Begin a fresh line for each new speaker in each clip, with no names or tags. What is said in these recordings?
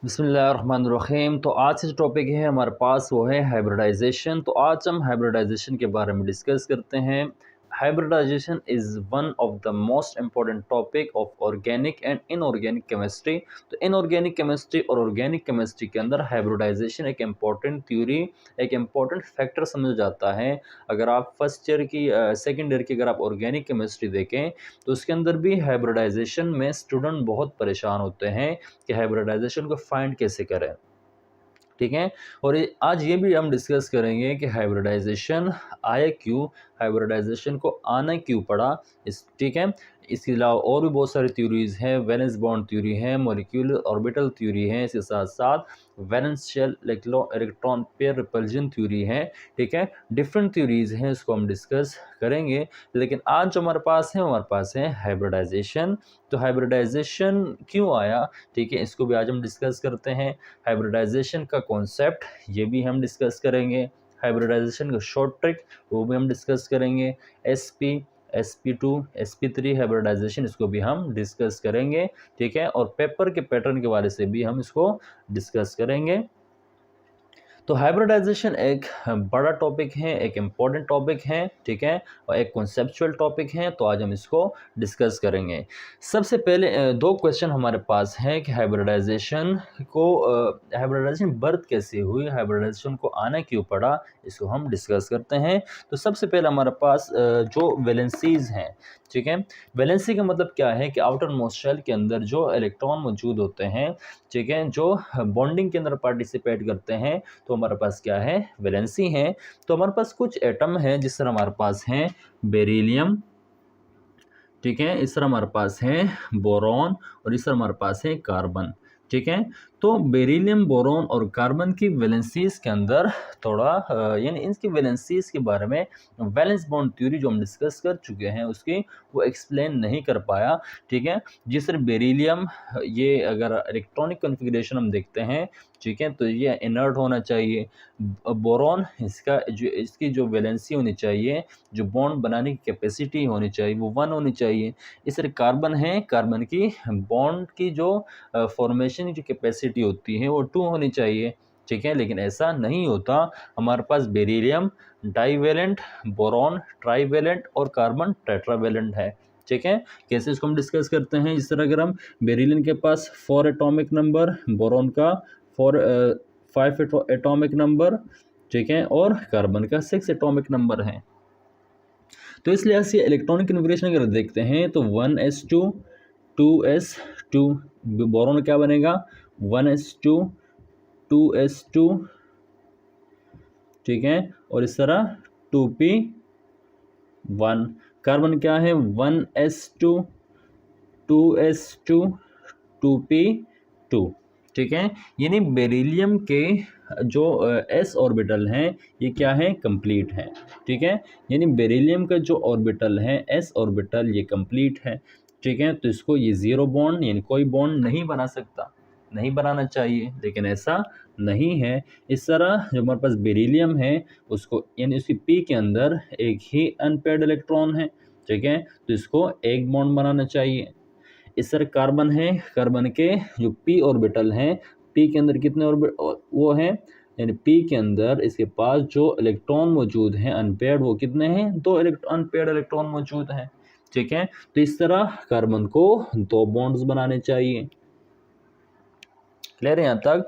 बिस्मिल्लाहिर्रहमानिर्रहीम। तो आज से जो टॉपिक है हमारे पास वो है हाइब्रिडाइजेशन। तो आज हम हाइब्रिडाइजेशन के बारे में डिस्कस करते हैं। Hybridisation is one of the most important topic of organic and inorganic chemistry. तो इनऑर्गेनिक केमिस्ट्री और ऑर्गेनिक केमिस्ट्री के अंदर हाइब्रिडाइजेशन एक इम्पॉर्टेंट थ्योरी, एक इम्पॉर्टेंट फैक्टर समझा जाता है। अगर आप फर्स्ट ईयर की सेकेंड ईयर की अगर आप ऑर्गेनिक केमिस्ट्री देखें तो उसके अंदर भी हाइब्रिडाइजेशन में स्टूडेंट बहुत परेशान होते हैं कि हाइब्रिडाइजेशन को फाइंड कैसे करें। ठीक है। और आज ये भी हम डिस्कस करेंगे कि हाइब्रिडाइजेशन आया क्यों, हाइब्रिडाइजेशन को आना क्यों पड़ा। ठीक है। इसके अलावा और भी बहुत सारी थ्योरीज हैं, वैलेंस बॉन्ड थ्योरी है, मॉलिक्यूलर ऑर्बिटल थ्योरी है, इसके साथ साथ valence shell electron pair repulsion theory है। ठीक है। डिफरेंट थ्योरीज हैं, इसको हम डिस्कस करेंगे। लेकिन आज जो हमारे पास है, हमारे पास है हाइब्रिडाइजेशन। तो हाइब्रिडाइजेशन क्यों आया, ठीक है, इसको भी आज हम डिस्कस करते हैं। हाइब्रिडाइजेशन का कॉन्सेप्ट ये भी हम डिस्कस करेंगे। हाइब्रिडाइजेशन का शॉर्ट ट्रिक वो भी हम डिस्कस करेंगे। SP2 SP3 हाइब्रिडाइजेशन, इसको भी हम डिस्कस करेंगे। ठीक है। और पेपर के पैटर्न के बारे से भी हम इसको डिस्कस करेंगे। तो हाइब्रिडाइजेशन एक बड़ा टॉपिक है, एक इम्पॉर्टेंट टॉपिक है। ठीक है। और एक कॉन्सेप्चुअल टॉपिक है। तो आज हम इसको डिस्कस करेंगे। सबसे पहले दो क्वेश्चन हमारे पास हैं कि हाइब्रिडाइजेशन बर्थ कैसे हुई, हाइब्रिडाइजेशन को आना क्यों पड़ा, इसको हम डिस्कस करते हैं। तो सबसे पहले हमारे पास जो वैलेंसीज हैं। ठीक है। वैलेंसी का मतलब क्या है कि आउटर मोस्ट शेल के अंदर जो इलेक्ट्रॉन मौजूद होते हैं, ठीक है, जो बॉन्डिंग के अंदर पार्टिसिपेट करते हैं, तो हमारे पास क्या है, वैलेंसी है। तो हमारे पास कुछ एटम है, जिस तरह हमारे पास है बेरिलियम, ठीक है, इस तरह हमारे पास है बोरॉन, और इस तरह हमारे पास है कार्बन। ठीक है। तो बेरिलियम, बोरॉन और कार्बन की वैलेंसीज के अंदर थोड़ा यानी इनकी वैलेंसीज के बारे में वैलेंस बॉन्ड थ्योरी जो हम डिस्कस कर चुके हैं उसकी वो एक्सप्लेन नहीं कर पाया। ठीक है। जिस तरह बेरिलियम, ये अगर इलेक्ट्रॉनिक कॉन्फ़िगरेशन हम देखते हैं, ठीक है, तो ये इनर्ट होना चाहिए। बोरॉन, इसकी जो वैलेंसी होनी चाहिए, जो बॉन्ड बनाने की कैपेसिटी होनी चाहिए, वो 1 होनी चाहिए। इस तरह कार्बन है, कार्बन की बॉन्ड की जो फॉर्मेशन की जो कैपेसिटी होती है वो 2 होनी चाहिए। ठीक है। लेकिन ऐसा नहीं होता। हमारे पास बेरिलियम डाईवैलेंट, बोरॉन ट्राईवैलेंट और कार्बन टेट्रावैलेंट है। ठीक है। कैसे इसको हम डिस्कस करते हैं। इस तरह अगर हम बेरिलियम के पास 4 एटॉमिक नंबर, बोरॉन का 5 एटॉमिक नंबर, ठीक है, और कार्बन का 6 एटॉमिक नंबर है। तो इस लिहाज से इलेक्ट्रॉनिक कन्फिग्रेशन अगर देखते हैं तो 1s2 2s2, बोरॉन क्या बनेगा 1s2 2s2, ठीक है, और इस तरह 2p1। कार्बन क्या है 1s2 2s2 2p2। ठीक है। यानी बेरिलियम के जो s ऑर्बिटल हैं ये क्या है, कंप्लीट है। ठीक है। यानी बेरिलियम का जो ऑर्बिटल है, s ऑर्बिटल, ये कंप्लीट है। ठीक है। तो इसको ये जीरो बॉन्ड यानी कोई बॉन्ड नहीं बना सकता, नहीं बनाना चाहिए, लेकिन ऐसा नहीं है। इस तरह जो हमारे पास बेरिलियम है उसको यानी उसकी p के अंदर एक ही अनपेयर्ड इलेक्ट्रॉन है। ठीक है। तो इसको एक बॉन्ड बनाना चाहिए। इस तरह कार्बन है, कार्बन के जो p ऑर्बिटल हैं, p के अंदर कितने वो हैं, यानी p के अंदर इसके पास जो इलेक्ट्रॉन मौजूद हैं अनपेयर्ड, वो कितने हैं, 2 अनपेयर्ड इलेक्ट्रॉन मौजूद हैं। ठीक है। तो इस तरह कार्बन को 2 बॉन्ड्स बनाने चाहिए। क्लियर है यहाँ तक।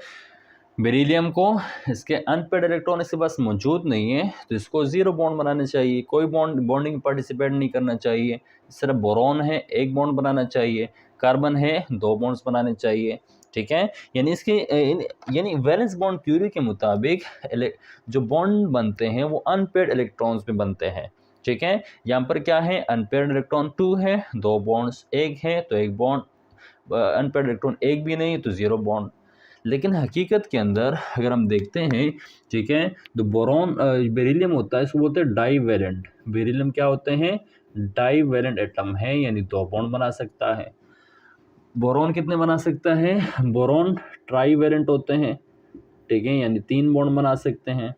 बेरिलियम को इसके अनपेयर्ड इलेक्ट्रॉन इसके पास मौजूद नहीं है, तो इसको 0 बॉन्ड बनाने चाहिए, कोई बॉन्डिंग पार्टिसिपेट नहीं करना चाहिए। इस तरह बोरॉन है, 1 बॉन्ड बनाना चाहिए। कार्बन है, 2 बॉन्ड्स बनाने चाहिए। ठीक है। यानी यानी वैलेंस बॉन्ड थ्योरी के मुताबिक जो बॉन्ड बनते हैं वो अनपेयर्ड इलेक्ट्रॉन्स में बनते हैं। ठीक है। यहाँ पर क्या है, अनपेयर्ड इलेक्ट्रॉन 2 है, 2 बॉन्ड्स 1 है, तो 1 बॉन्ड, अनपेयर्ड इलेक्ट्रॉन 1 भी नहीं तो 0 बॉन्ड। लेकिन हकीकत के अंदर अगर हम देखते हैं, ठीक है, तो बोरॉन बेरिलियम होता है, इसको बोलते हैं डाईवैलेंट। बेरिलियम क्या होते हैं, डाईवैलेंट एटम है, यानी 2 बॉन्ड बना सकता है। बोरॉन कितने बना सकता है, बोरॉन ट्राईवैलेंट होते हैं, ठीक है, यानी 3 बॉन्ड बना सकते हैं।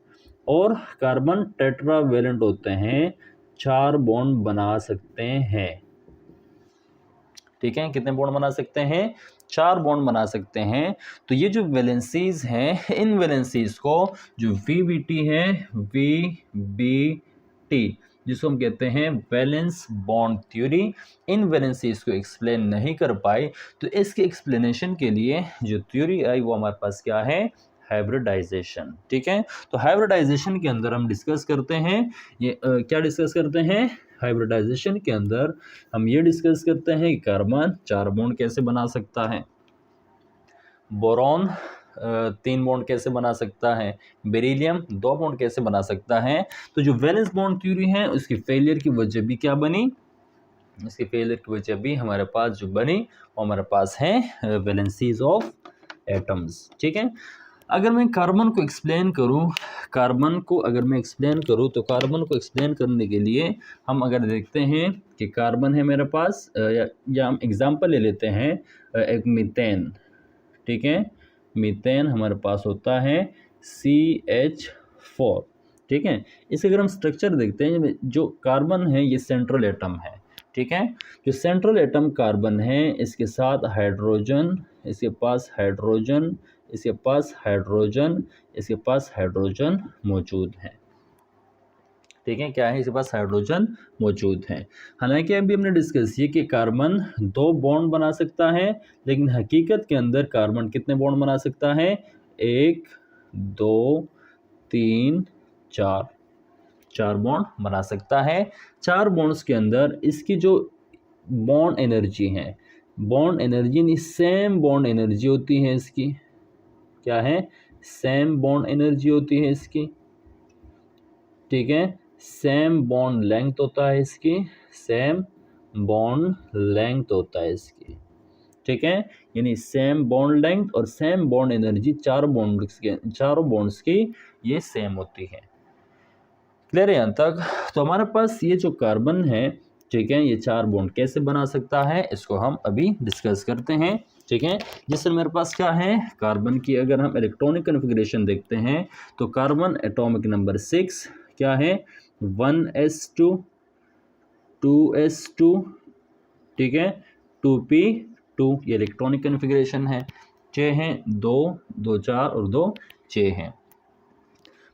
और कार्बन टेट्रावैलेंट होते हैं, 4 बॉन्ड बना सकते हैं। ठीक है, कितने बॉन्ड बना सकते हैं? 4 बॉन्ड बना सकते हैं। तो ये जो वैलेंसीज हैं, इन वैलेंसीज को जो VBT है, VBT जिसको हम कहते हैं वैलेंस बॉन्ड थ्योरी, इन वैलेंसीज को एक्सप्लेन नहीं कर पाई, तो इसके एक्सप्लेनेशन के लिए जो थ्योरी आई वो हमारे पास क्या है? हाइब्रिडाइजेशन। ठीक है, तो हाइब्रिडाइजेशन के अंदर हम डिस्कस करते हैं ये क्या डिस्कस करते हैं? हाइब्रिडाइजेशन के अंदर हम ये डिस्कस करते हैं कि कार्बन 4 बॉन्ड कैसे बना सकता है, बोरॉन 3 बॉन्ड कैसे बना सकता है, बेरिलियम 2 बॉन्ड कैसे बना सकता है। तो जो वैलेंस बॉन्ड थ्योरी है उसकी फेलियर की वजह भी क्या बनी? इसकी फेलियर की वजह भी हमारे पास जो बनी वो हमारे पास है वैलेंसीज ऑफ एटम्स। ठीक है, अगर मैं कार्बन को एक्सप्लेन करूं, कार्बन को अगर मैं एक्सप्लेन करूं तो कार्बन को एक्सप्लेन करने के लिए हम अगर देखते हैं कि कार्बन है मेरे पास या हम एग्जांपल ले लेते हैं एक मीथेन। ठीक है, मीथेन हमारे पास होता है CH4। ठीक है, इसे अगर हम स्ट्रक्चर देखते हैं, जो कार्बन है ये सेंट्रल एटम है। ठीक है, जो सेंट्रल एटम कार्बन है इसके साथ हाइड्रोजन, इसके पास हाइड्रोजन, इसके पास हाइड्रोजन, इसके पास हाइड्रोजन मौजूद है। ठीक है, क्या है? इसके पास हाइड्रोजन मौजूद है। हालांकि अभी हमने डिस्कस किया कि कार्बन 2 बॉन्ड बना सकता है, लेकिन हकीकत के अंदर कार्बन कितने बॉन्ड बना सकता है? 1 2 3 4, 4 बॉन्ड बना सकता है। 4 बॉन्ड्स के अंदर इसकी जो बॉन्ड एनर्जी है, बॉन्ड एनर्जी नहीं, सेम बॉन्ड एनर्जी होती है इसकी। क्या है? सेम बॉन्ड एनर्जी होती है इसकी। ठीक है, सेम बॉन्ड लेंथ होता है इसकी, सेम बॉन्ड लेंथ होता है इसकी। ठीक है, यानी सेम बॉन्ड लेंथ और सेम बॉन्ड एनर्जी चारों बॉन्ड्स की ये सेम होती है। क्लियर है यहाँ तक? तो हमारे पास ये जो कार्बन है, ठीक है, ये 4 बॉन्ड कैसे बना सकता है इसको हम अभी डिस्कस करते हैं। ठीक है, जिससे मेरे पास क्या है? कार्बन की अगर हम इलेक्ट्रॉनिक कन्फिग्रेशन देखते हैं तो कार्बन एटॉमिक नंबर 6 क्या है? 1s2 2s2, ठीक है, 2p2, ये इलेक्ट्रॉनिक कन्फिग्रेशन है। 6 हैं, 2 2 4 और 2 6 हैं।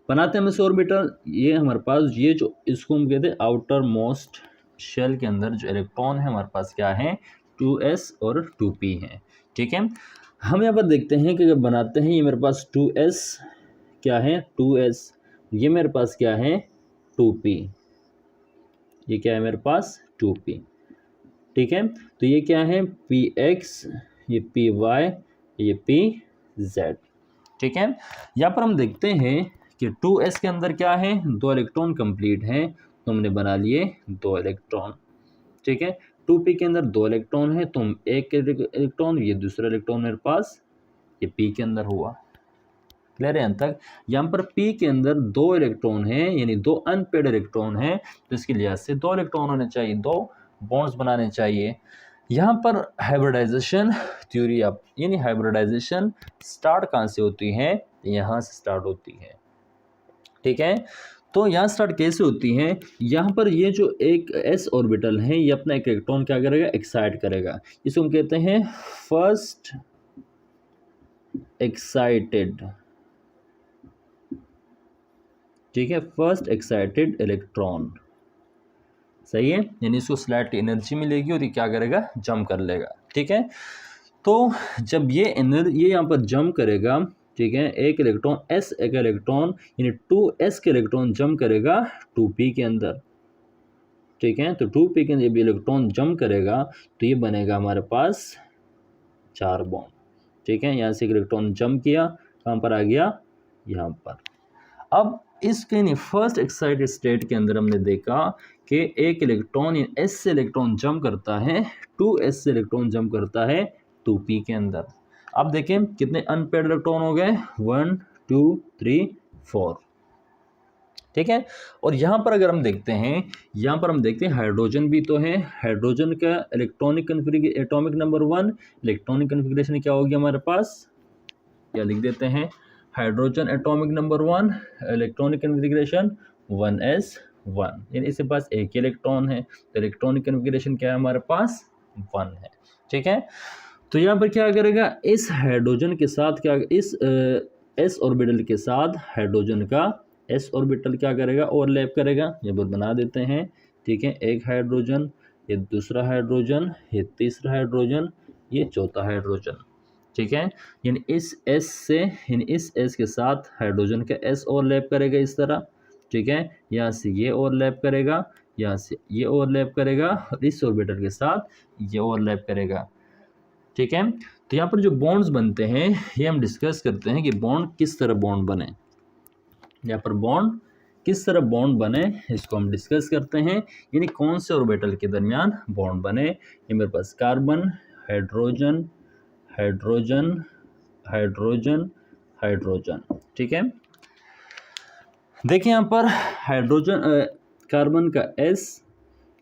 बनाते हैं हम इस ऑर्बिटल, ये हमारे पास ये जो इसको हम कहते हैं आउटर मोस्ट शेल के अंदर जो इलेक्ट्रॉन है हमारे पास क्या है? 2s और 2p है। ठीक है, हम यहाँ पर देखते हैं कि जब बनाते हैं ये मेरे पास 2s क्या है? 2s, ये मेरे पास क्या है? 2p, ये क्या है मेरे पास? 2p। ठीक है, तो ये क्या है? px, ये py, ये pz। ठीक है, यहाँ पर हम देखते हैं कि 2s के अंदर क्या है? 2 इलेक्ट्रॉन कंप्लीट हैं, तो हमने बना लिए 2 इलेक्ट्रॉन। ठीक है, 2p के अंदर 2 इलेक्ट्रॉन है, तो हम एक इलेक्ट्रॉन, ये दूसरा इलेक्ट्रॉन मेरे पास ये p के अंदर हुआ। क्लियर है यहाँ तक? यहाँ पर p के अंदर 2 इलेक्ट्रॉन है, यानी 2 अनपेड इलेक्ट्रॉन है, तो इसके लिहाज से 2 इलेक्ट्रॉन होने चाहिए, 2 बॉन्ड्स बनाने चाहिए। यहाँ पर हाइब्रिडाइजेशन थ्योरी अब यानी हाइब्रिडाइजेशन स्टार्ट कहाँ से होती है? यहाँ से स्टार्ट होती है। ठीक है, तो यहाँ स्टार्ट कैसे होती है? यहाँ पर ये जो एक s ऑर्बिटल है ये अपना एक इलेक्ट्रॉन क्या करेगा? एक्साइट करेगा। इसको हम कहते हैं फर्स्ट एक्साइटेड। ठीक है, फर्स्ट एक्साइटेड इलेक्ट्रॉन, सही है, यानी इसको स्लाइट एनर्जी मिलेगी और ये क्या करेगा? जंप कर लेगा। ठीक है, तो जब ये यहाँ पर जंप करेगा, ठीक है, एक इलेक्ट्रॉन एक इलेक्ट्रॉन यानी 2s के इलेक्ट्रॉन जंप करेगा 2p के अंदर। ठीक है, तो 2p के अंदर जब इलेक्ट्रॉन जंप करेगा तो ये बनेगा हमारे पास 4 बॉन्ड। ठीक है, यहाँ से एक इलेक्ट्रॉन जंप किया, कहाँ पर आ गया? यहाँ पर। अब इसके फर्स्ट एक्साइटेड स्टेट के अंदर हमने देखा कि एक इलेक्ट्रॉन s से इलेक्ट्रॉन जंप करता है, 2s से इलेक्ट्रॉन जंप करता है 2p के अंदर। अब देखें कितने अनपेड इलेक्ट्रॉन हो गए? 1 2 3 4। ठीक है, और यहाँ पर अगर हम देखते हैं, यहाँ पर हम देखते हैं हाइड्रोजन भी तो है। हाइड्रोजन का electronic configuration atomic number 1, electronic configuration क्या हो गया हमारे पास? क्या लिख देते हैं? Hydrogen atomic number 1, electronic configuration 1s1, यानी इसके पास एक ही इलेक्ट्रॉन है, तो इलेक्ट्रॉनिक कन्फिग्रेशन क्या है हमारे पास? 1 है। ठीक है। तो यहाँ पर क्या करेगा, इस हाइड्रोजन के साथ क्या, इस एस ऑर्बिटल के साथ हाइड्रोजन का एस ऑर्बिटल क्या करेगा, ओवरलैप करेगा। ये बात बना देते हैं, ठीक है। एक हाइड्रोजन, ये दूसरा हाइड्रोजन, ये तीसरा हाइड्रोजन, ये चौथा हाइड्रोजन, ठीक है। यानी इस एस से, यानी इस एस के साथ हाइड्रोजन का एस ओवरलैप करेगा इस तरह, ठीक है। यहाँ से ये ओवरलैप करेगा, यहाँ से ये ओवरलैप करेगा, और इस ऑर्बिटल के साथ ये ओवरलैप करेगा, ठीक है। तो यहाँ पर जो बॉन्ड्स बनते हैं ये हम डिस्कस करते हैं कि बॉन्ड किस तरह बॉन्ड बने। यहाँ पर बॉन्ड किस तरह बॉन्ड बने इसको हम डिस्कस करते हैं, यानी कौन से ऑर्बिटल के दरमियान बॉन्ड बने। ये मेरे पास carbon, hydrogen, hydrogen, hydrogen, hydrogen, ठीक है। देखिए यहाँ पर हाइड्रोजन, कार्बन का एस,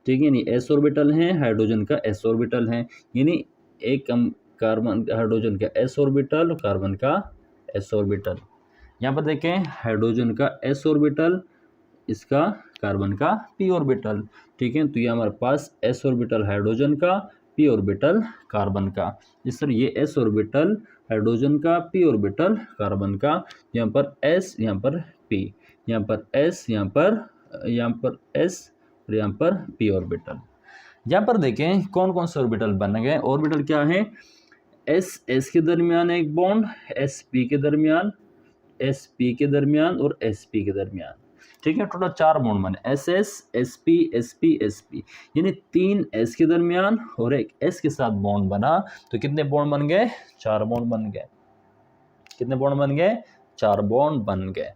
ठीक है, यानी एस ऑर्बिटल है, हाइड्रोजन का एस ऑर्बिटल है, यानी एक कार्बन हाइड्रोजन का एस ऑर्बिटल, कार्बन का एस ऑर्बिटल। यहाँ पर देखें हाइड्रोजन का एस ऑर्बिटल, इसका कार्बन का पी ऑर्बिटल, ठीक है। तो ये हमारे पास एस ऑर्बिटल हाइड्रोजन का, पी ऑर्बिटल कार्बन का। इस तरह ये एस ऑर्बिटल हाइड्रोजन का, पी ऑर्बिटल कार्बन का, यहाँ पर एस, यहाँ पर पी, यहाँ पर एस, यहाँ पर एस, और यहाँ पर पी ऑर्बिटल। यहाँ पर देखें कौन कौन से ऑर्बिटल बन गए। ऑर्बिटल क्या है, एस एस के दरमियान एक बॉन्ड, एस पी के दरमियान, एस पी के दरमियान, और एस पी के दरमियान, ठीक है। टोटल 4 बॉन्ड बने, S S, S P, S P, S P, यानी 3 एस के दरमियान और एक एस के साथ बॉन्ड बना। तो कितने बॉन्ड बन गए, 4 बॉन्ड बन गए। कितने बॉन्ड बन गए, 4 बॉन्ड बन गए।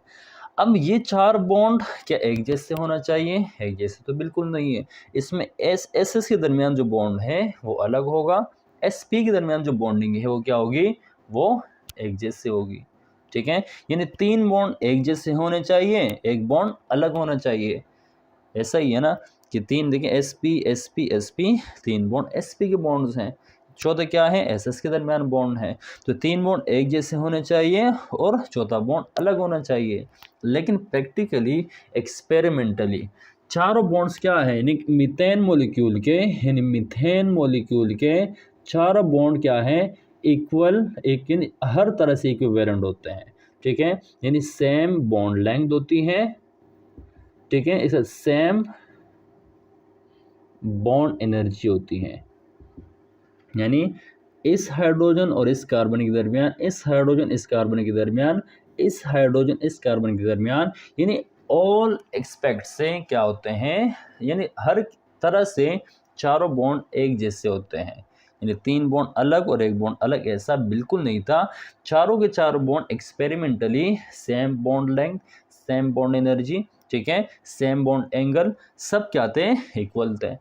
अब ये 4 बॉन्ड क्या एक जैसे होना चाहिए, एक जैसे तो बिल्कुल नहीं है। इसमें एस एस के दरमियान जो बॉन्ड है वो अलग होगा, एस पी के दरमियान जो बॉन्डिंग है वो क्या होगी, वो एक जैसे होगी, ठीक है। यानी 3 बॉन्ड एक जैसे होने चाहिए, एक बॉन्ड अलग होना चाहिए। ऐसा ही है ना कि 3 देखिए S P, S P, S P, 3 bond S P के बॉन्ड्स हैं। चौथा क्या है, एस एस के दरमियान बॉन्ड है। तो 3 बॉन्ड एक जैसे होने चाहिए और चौथा बॉन्ड अलग होना चाहिए। लेकिन प्रैक्टिकली, एक्सपेरिमेंटली चारों बॉन्ड्स क्या है, यानी मीथेन मॉलिक्यूल के, यानी मीथेन मॉलिक्यूल के चारों बॉन्ड क्या है, इक्वल, एक यानी हर तरह से इक्विवेलेंट होते हैं, ठीक है। यानी सेम बॉन्ड लेंथ होती है, ठीक है। इसे सेम बॉन्ड एनर्जी होती है, यानी इस हाइड्रोजन और इस कार्बन के दरमियान, इस हाइड्रोजन इस कार्बन के दरमियान, इस हाइड्रोजन इस कार्बन के दरमियान, यानी ऑल एक्सपेक्ट से क्या होते हैं, यानी हर तरह से चारों बॉन्ड एक जैसे होते हैं। यानी 3 बॉन्ड अलग और एक बॉन्ड अलग, ऐसा बिल्कुल नहीं था। चारों के चारों bond experimentally same bond length, same bond energy, ठीक है, सेम बॉन्ड एंगल, सब क्या थे, इक्वल थे,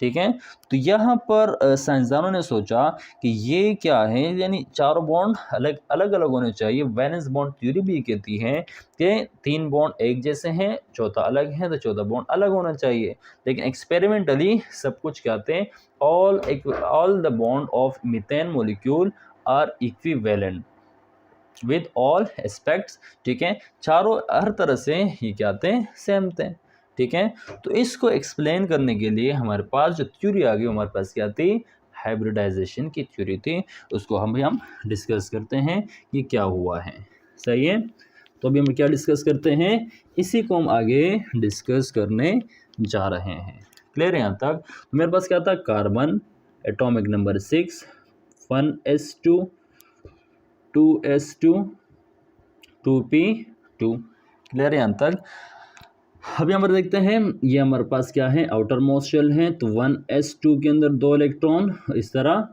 ठीक है। तो यहाँ पर साइंसदानों ने सोचा कि ये क्या है, यानी चारों बॉन्ड अलग अलग अलग होने चाहिए। वैलेंस बॉन्ड थ्योरी भी कहती है कि 3 बॉन्ड एक जैसे हैं, चौथा अलग है, तो चौथा बॉन्ड अलग होना चाहिए। लेकिन एक्सपेरिमेंटली सब कुछ क्या थे, all the bond of methane molecule are equivalent with all aspects, ठीक है। चारों हर तरह से ये क्या थे, सेम थे, ठीक है। तो इसको एक्सप्लेन करने के लिए हमारे पास जो थ्योरी आ गई, हमारे पास क्या थी, हाइब्रिडाइजेशन की थ्योरी थी। उसको हम डिस्कस करते हैं कि क्या हुआ है, सही है। तो अभी हम क्या डिस्कस करते हैं, इसी को हम आगे डिस्कस करने जा रहे हैं। क्लियर है यहाँ तक। तो मेरे पास क्या था, carbon atomic number 6, 1s2, 2s2, 2p2। Clear है यहाँ तक। अब यहाँ पर देखते हैं, ये हमारे पास क्या है, आउटर मोस्ट शेल है। तो 1s2 के अंदर 2 इलेक्ट्रॉन, इस तरह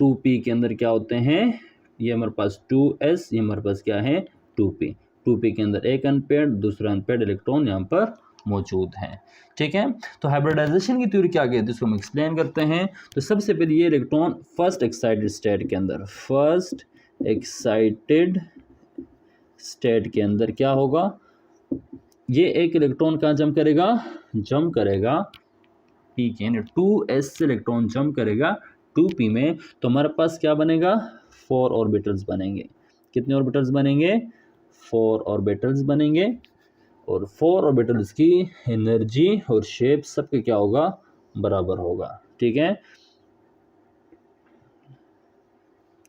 2p के अंदर क्या होते हैं, ये हमारे पास 2s, ये हमारे पास क्या है, 2p। 2p के अंदर एक अनपेयर्ड, दूसरा अनपेयर्ड इलेक्ट्रॉन यहाँ पर मौजूद हैं, ठीक है। तो हाइब्रिडाइजेशन की थ्योरी क्या कहती है, इसको हम एक्सप्लेन करते हैं। तो सबसे पहले ये इलेक्ट्रॉन फर्स्ट एक्साइटेड स्टेट के अंदर, फर्स्ट एक्साइटेड स्टेट के अंदर क्या होगा, ये एक इलेक्ट्रॉन कहाँ जंप करेगा, जंप करेगा पी के, यानी 2s से इलेक्ट्रॉन जंप करेगा 2p में। तो हमारे पास क्या बनेगा, 4 ऑर्बिटल्स बनेंगे। कितने ऑर्बिटल्स बनेंगे, 4 ऑर्बिटल्स बनेंगे। और 4 ऑर्बिटल्स की एनर्जी और शेप सबके क्या होगा, बराबर होगा, ठीक है।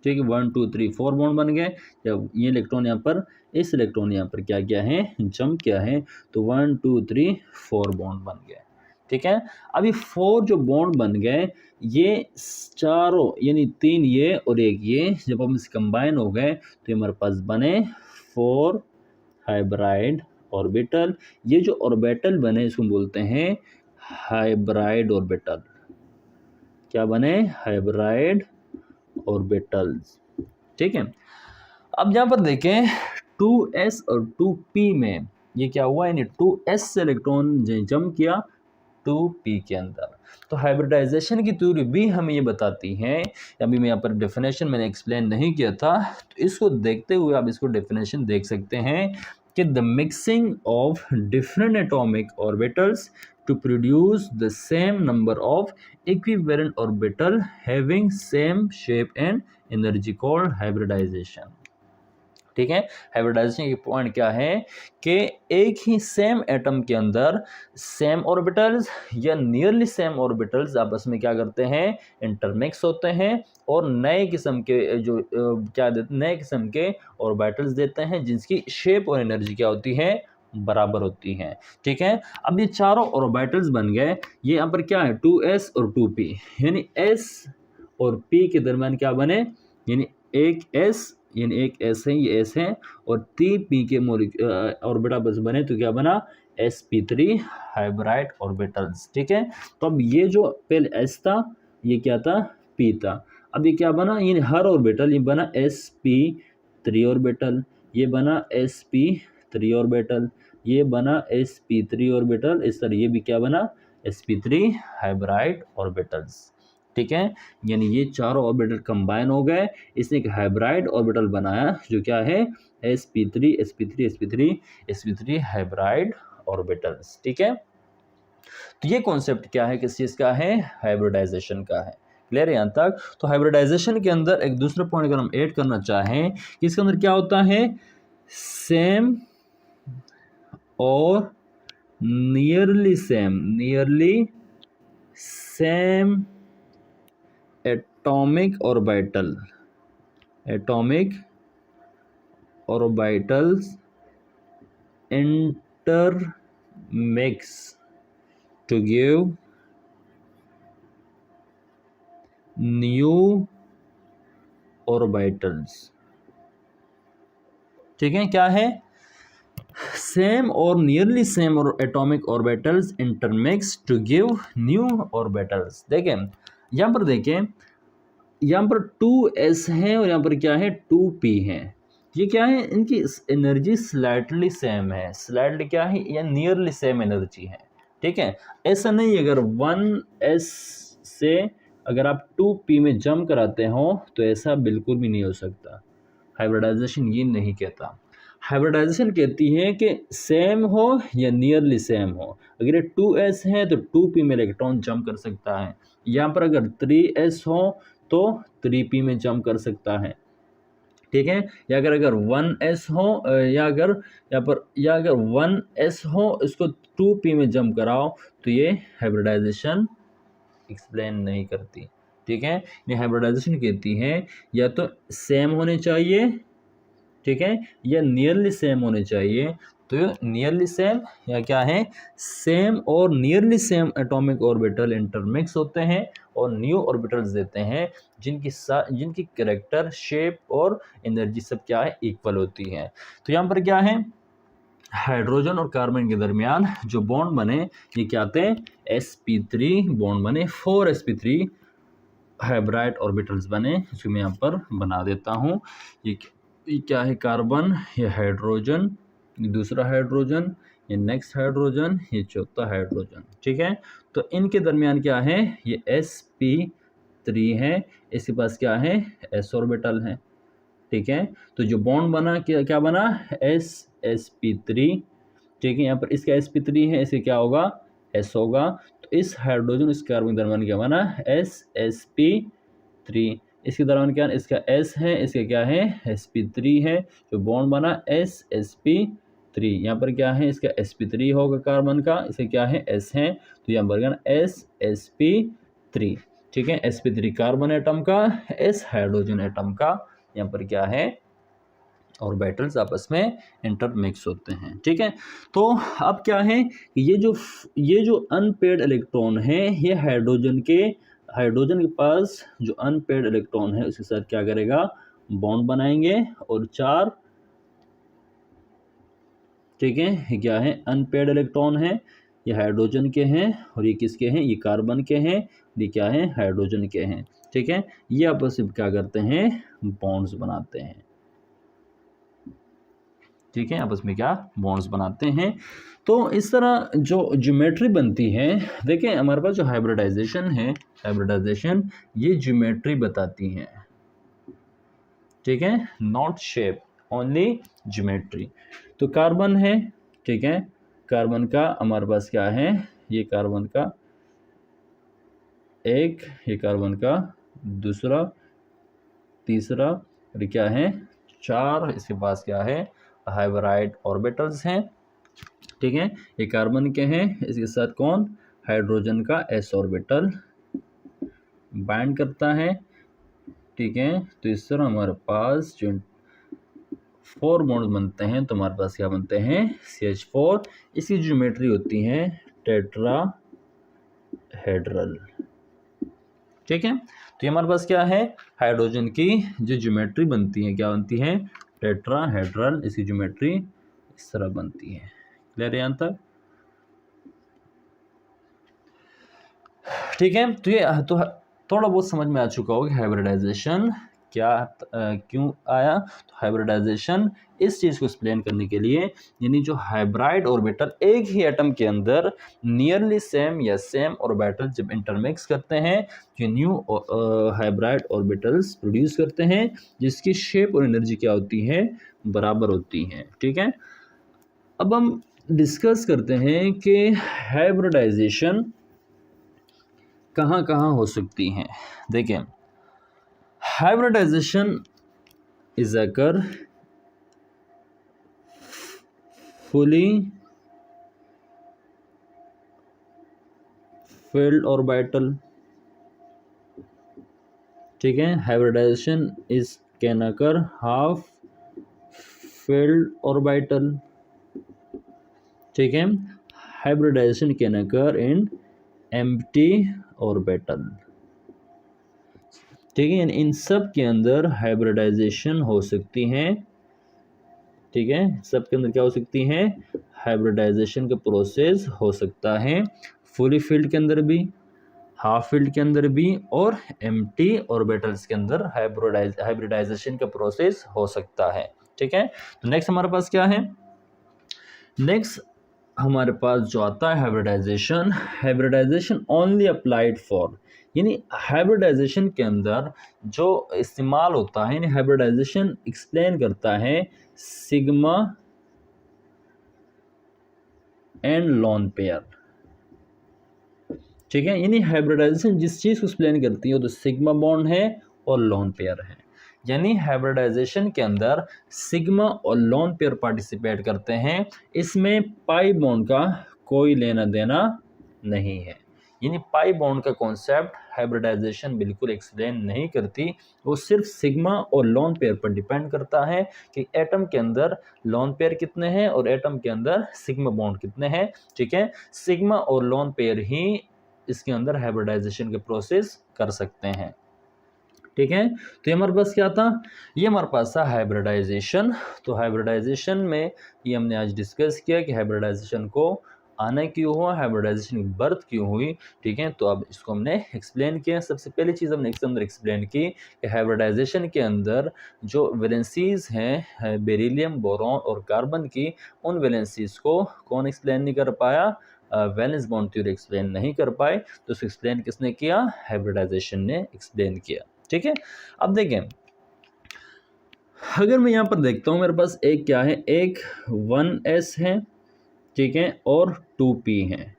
ठीक है, 1 2 3 4 बॉन्ड बन गए। जब ये इलेक्ट्रॉन यहाँ पर, इस इलेक्ट्रॉन यहाँ पर क्या किया है, जंप किया है, तो 1 2 3 4 बॉन्ड बन गए। ठीक है, अभी 4 जो बॉन्ड बन गए, ये चारों यानी 3 ये और 1 ये, जब हम इस कंबाइन हो गए तो हमारे पास बने 4 हाइब्राइड ऑर्बिटल। ये जो ऑर्बिटल बने इसको बोलते हैं हाइब्राइड ऑर्बिटल। क्या बने, हाइब्राइड ऑर्बिटल्स। ठीक है, अब यहाँ पर देखें 2s और 2p में ये क्या हुआ, यानी 2s से इलेक्ट्रॉन जंप किया 2p के अंदर। तो हाइब्रिडाइजेशन की थ्योरी भी हमें ये बताती है, अभी मैं यहाँ पर डेफिनेशन मैंने एक्सप्लेन नहीं किया था, तो इसको देखते हुए आप इसको डेफिनेशन देख सकते हैं कि the mixing of different atomic orbitals to produce the same number of equivalent orbital having same shape and energy called hybridization। ठीक है, हाइब्रिडाइजेशन की पॉइंट क्या है कि एक ही सेम एटम के अंदर सेम ऑर्बिटल्स या नियरली सेम ऑर्बिटल्स आपस में क्या करते हैं, इंटरमिक्स होते हैं और नए किस्म के जो क्या देते, नए किस्म के ऑर्बिटल्स देते हैं जिसकी शेप और एनर्जी क्या होती है, बराबर होती हैं। ठीक है, अब ये चारों ऑर्बिटल्स बन गए, ये यहाँ पर क्या है 2s और 2p, यानी s और p के दरमियान क्या बने, यानी एक s, यानी एक s है, ये s है, और 3p के ऑर्बिटल्स बने तो क्या बना, sp3 हाइब्राइड ऑर्बिटल्स। ठीक है, तो अब ये जो पहले s था ये क्या था, p था, अब ये क्या बना, यानी हर ऑर्बिटल ये बना sp3 ऑर्बिटल, ये बना sp3 ऑर्बिटल, ये बना sp3 ऑर्बिटल, इस तरह ये भी क्या बना, sp3 हाइब्राइड ऑर्बिटल्स। ठीक है, यानी ये चारों ऑर्बिटल कंबाइन हो गए, इसने एक हाइब्राइड ऑर्बिटल बनाया जो क्या है, sp3 sp3 sp3 sp3 hybrid orbitals. ठीक है, तो ये कॉन्सेप्ट क्या है, किस चीज़ का है, हाइब्रिडाइजेशन का है। क्लियर है यहाँ तक। तो हाइब्रिडाइजेशन के अंदर एक दूसरा पॉइंट अगर हम ऐड करना चाहें कि इसके अंदर क्या होता है, सेम और nearly same atomic orbitals intermix to give new orbitals। ठीक है, क्या है, सेम और नियरली सेम और atomic orbitals intermix to give new orbitals. देखें यहाँ पर, देखें यहाँ पर 2s है और यहाँ पर क्या है 2p है, ये क्या है, इनकी एनर्जी स्लाइटली सेम है, स्लाइटली क्या है, या नियरली सेम एनर्जी है। ठीक है, ऐसा नहीं अगर 1s से अगर आप 2p में जंप कराते हो तो ऐसा बिल्कुल भी नहीं हो सकता। हाइब्रिडाइजेशन ये नहीं कहता, हाइब्रिडाइजेशन कहती है कि सेम हो या नियरली सेम हो। अगर ये 2s है तो 2p में इलेक्ट्रॉन जंप कर सकता है, यहाँ पर अगर 3s हो तो 3p में जंप कर सकता है। ठीक है, या अगर 1s हो या अगर यहाँ पर या अगर 1s हो इसको 2p में जंप कराओ तो ये हाइब्रिडाइजेशन एक्सप्लेन नहीं करती। ठीक है, ये हाइब्रिडाइजेशन कहती है या तो सेम होने चाहिए, ठीक है, या नियरली सेम होने चाहिए। तो नियरली सेम या क्या है, सेम और nearly same atomic orbital intermix होते हैं और न्यू ऑर्बिटल्स देते हैं जिनकी कैरेक्टर, शेप और एनर्जी सब क्या है, इक्वल होती है। तो यहाँ पर क्या है, हाइड्रोजन और कार्बन के दरमियान जो बॉन्ड बने ये क्या थे, sp3 बॉन्ड बने, 4 sp3 हाइब्राइड ऑर्बिटल्स बने, इसको मैं यहाँ पर बना देता हूँ। ये क्या है, कार्बन, ये हाइड्रोजन, दूसरा हाइड्रोजन, ये नेक्स्ट हाइड्रोजन, ये चौथा हाइड्रोजन। ठीक है, तो इनके दरमियान क्या है, ये sp3 है, इसके पास क्या है, s ऑर्बिटल है। ठीक है, तो जो बॉन्ड बना क्या बना, sp3। ठीक है, यहाँ पर इसका sp3 है, इसके क्या होगा, s होगा। तो इस हाइड्रोजन इस कार्बन के दरमियान क्या बना, sp3। इसके दरमियान क्या, इसका s है, इसका क्या है, sp3 है, जो बॉन्ड बना sp3। यहाँ पर क्या है, इसका sp3 होगा कार्बन का, इसका क्या है, s है, तो यहाँ पर sp3। ठीक है, sp3 कार्बन एटम का, s हाइड्रोजन एटम का यहाँ पर क्या है, ऑर्बिटल्स आपस में इंटरमिक्स होते हैं। ठीक है, तो अब क्या है, ये जो अनपेयर्ड इलेक्ट्रॉन है, ये हाइड्रोजन के पास जो अनपेयर्ड इलेक्ट्रॉन है उसके साथ क्या करेगा, बॉन्ड बनाएंगे, और 4, ठीक है, ये क्या है, अनपेयर्ड इलेक्ट्रॉन है, ये हाइड्रोजन के हैं, और ये किसके हैं, ये कार्बन के हैं, ये क्या है, हाइड्रोजन के हैं। ठीक है, ये आपस में क्या करते हैं, बॉन्ड्स बनाते हैं। ठीक है, आपस में क्या, बॉन्ड्स बनाते हैं। तो इस तरह जो ज्योमेट्री बनती है, देखें हमारे पास जो हाइब्रिडाइजेशन है, हाइब्रिडाइजेशन ये ज्योमेट्री बताती है। ठीक है, नॉट शेप, ओनली ज्योमेट्री। तो कार्बन है, ठीक है, कार्बन का हमारे पास क्या है, ये कार्बन का एक, ये कार्बन का दूसरा, तीसरा, और क्या है, 4, इसके पास क्या है, हाइब्राइड ऑर्बिटल्स हैं। ठीक है, ये कार्बन के हैं, इसके साथ कौन, हाइड्रोजन का s ऑर्बिटल बाइंड करता है। ठीक है, तो इस तरह हमारे पास जो 4 बॉन्ड बनते हैं, तो हमारे पास क्या बनते हैं, CH4। इसकी ज्योमेट्री होती है टेट्राहेड्रल। ठीक है, तो ये हमारे पास क्या है, हाइड्रोजन की जो ज्योमेट्री बनती है, क्या बनती है, टेट्राहेड्रल। इसकी ज्योमेट्री इस तरह बनती है। क्लियर है यहाँ तक? ठीक है, तो ये तो थोड़ा बहुत समझ में आ चुका होगा कि हाइब्रिडाइजेशन क्या क्यों आया। तो हाइब्रिडाइजेशन इस चीज़ को एक्सप्लेन करने के लिए, यानी जो हाइब्राइड ऑर्बिटल एक ही एटम के अंदर नियरली सेम या सेम ऑर्बिटल जब इंटरमिक्स करते हैं, जो न्यू हाइब्राइड ऑर्बिटल्स प्रोड्यूस करते हैं, जिसकी शेप और एनर्जी क्या होती है, बराबर होती हैं। ठीक है, अब हम डिस्कस करते हैं कि हाइब्रिडाइजेशन कहाँ कहाँ हो सकती हैं। देखें, hybridisation is occur fully filled orbital। ठीक है, hybridisation is can occur half filled orbital। ठीक है, hybridisation can occur in empty orbital. ठीक है, इन सब के अंदर हाइब्रिडाइजेशन हो सकती है। ठीक है, सब के अंदर क्या हो सकती है, हाइब्रिडाइजेशन का प्रोसेस हो सकता है, फुली फील्ड के अंदर भी, हाफ फील्ड के अंदर भी, और एम्प्टी ऑर्बिटल्स के अंदर हाइब्रिडाइजेशन का प्रोसेस हो सकता है। ठीक है, तो नेक्स्ट हमारे पास क्या है, नेक्स्ट हमारे पास जो आता है hybridisation, hybridisation only applied for, यानी हाइब्रिडाइजेशन के अंदर जो इस्तेमाल होता है, यानी हाइब्रिडाइजेशन एक्सप्लेन करता है सिग्मा एंड लोन पेयर। ठीक है, यानी हाइब्रिडाइजेशन जिस चीज़ को एक्सप्लेन करती है वो तो सिग्मा बॉन्ड है और लोन पेयर है। यानी हाइब्रिडाइजेशन के अंदर सिग्मा और लोन पेयर पार्टिसिपेट करते हैं, इसमें पाई बॉन्ड का कोई लेना देना नहीं है। यानी पाई बॉन्ड का कॉन्सेप्ट हाइब्रिडाइजेशन बिल्कुल एक्सप्लेन नहीं करती, वो सिर्फ सिग्मा और लोन पेयर पर डिपेंड करता है कि एटम के अंदर लोन पेयर कितने हैं और एटम के अंदर सिग्मा बॉन्ड कितने हैं। ठीक है, सिग्मा और लोन पेयर ही इसके अंदर हाइब्रिडाइजेशन के प्रोसेस कर सकते हैं। ठीक है, तो ये हमारे पास क्या था, ये हमारे पास था हाइब्रिडाइजेशन। तो हाइब्रिडाइजेशन में ये हमने आज डिस्कस किया कि हाइब्रिडाइजेशन को आना क्यों हुआ, हाइब्रिडाइजेशन की बर्थ क्यों हुई। ठीक है, तो अब इसको हमने एक्सप्लेन किया। सबसे पहली चीज़ हमने इसके अंदर एक्सप्लेन की कि हाइब्रिडाइजेशन के अंदर जो वैलेंसीज हैं बेरिलियम, बोरॉन और कार्बन की, उन वैलेंसीज को कौन एक्सप्लेन नहीं कर पाया, वैलेंस बॉन्ड थ्योरी एक्सप्लेन नहीं कर पाए, तो उसको एक्सप्लेन किसने किया, हाइब्रिडाइजेशन ने एक्सप्लेन किया। ठीक है, अब देखें, अगर मैं यहाँ पर देखता हूँ, मेरे पास एक क्या है, एक 1s है, ठीक है, और 2p है।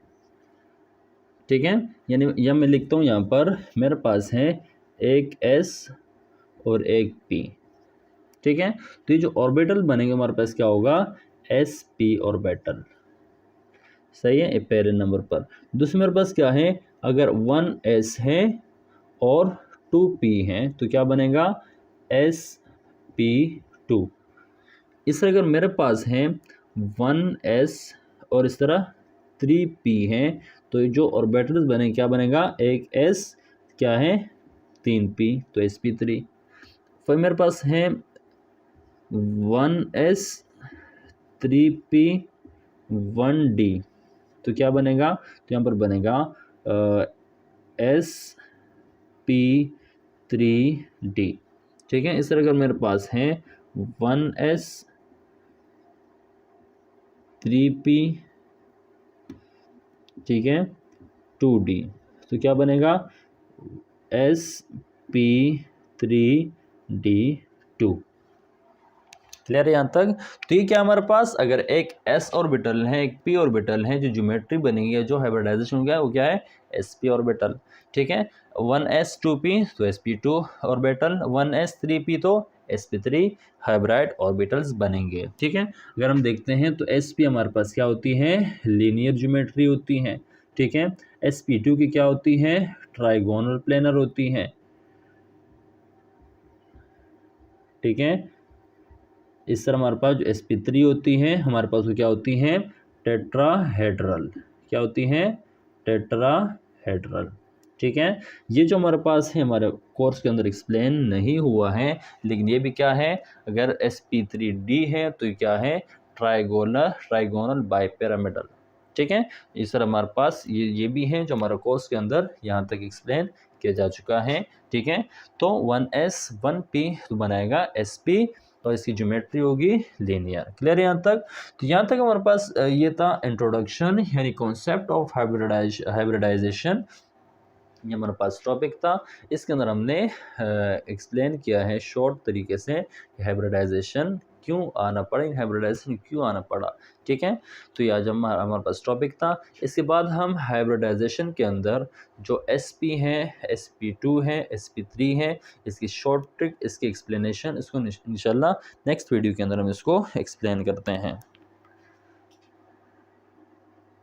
ठीक है, यानी यह मैं लिखता हूँ यहाँ पर, मेरे पास है एक s और एक p। ठीक है, तो ये जो ऑर्बिटल बनेंगे हमारे पास क्या होगा, sp ऑर्बिटल। सही है, पहले नंबर पर। दूसरे मेरे पास क्या है, अगर 1s है और 2p हैं तो क्या बनेगा sp2। इस तरह अगर मेरे पास हैं 1s और इस तरह 3p हैं तो जो ऑर्बिटल्स बने क्या बनेगा, एक s क्या है 3p तो sp3। फिर मेरे पास हैं 1s 3p 1d तो क्या बनेगा, तो यहाँ पर बनेगा sp3d। ठीक है, इस तरह अगर मेरे पास हैं 1s 3p ठीक है 2d तो क्या बनेगा sp3d2। क्लियर है यहाँ तक। तो ये क्या हमारे पास, अगर एक s ऑर्बिटल है एक p ऑर्बिटल है, जो ज्योमेट्री बनेगी या जो हाइब्रिडाइजेशन हो गया वो क्या है sp ऑर्बिटल। ठीक है, 1s 2p तो sp2 ऑर्बिटल, 1s 3p तो sp3 हाइब्रिड ऑर्बिटल्स बनेंगे। ठीक है, अगर हम देखते हैं तो sp हमारे पास क्या होती है, लीनियर ज्योमेट्री होती है। ठीक है, sp2 की क्या होती है, ट्राइगोनल प्लेनर होती है। ठीक है, इस तरह हमारे पास जो sp3 होती हैं हमारे पास वो क्या होती हैं, टेट्राहेड्रल। क्या होती हैं, टेट्राहेड्रल। ठीक है, ये जो हमारे पास है हमारे कोर्स के अंदर एक्सप्लेन नहीं हुआ है, लेकिन ये भी क्या है, अगर sp3d है तो ये क्या है, ट्राइगोनल बाइपिरामिडल। ठीक है, इस तरह हमारे पास ये भी है जो हमारे कोर्स के अंदर यहाँ तक एक्सप्लेन किया जा चुका है। ठीक है, तो 1s 1p तो बनाएगा sp और इसकी ज्योमेट्री होगी लीनियर। क्लियर है यहाँ तक। तो यहाँ तक हमारे पास ये था इंट्रोडक्शन यानी कॉन्सेप्ट ऑफ हाइब्रिडाइजेशन। ये हमारे पास टॉपिक था, इसके अंदर हमने एक्सप्लेन किया है शॉर्ट तरीके से हाइब्रिडाइजेशन क्यों आना पड़ा, हाइब्रिडाइजेशन क्यों आना पड़ा। ठीक है, तो ये आज हमारे पास टॉपिक था। इसके बाद हम हाइब्रिडाइजेशन के अंदर जो sp है, sp2 है, sp3 है, इसकी शॉर्ट ट्रिक, इसकी एक्सप्लेनेशन, इसको इंशाल्लाह नेक्स्ट वीडियो के अंदर हम इसको एक्सप्लेन करते हैं।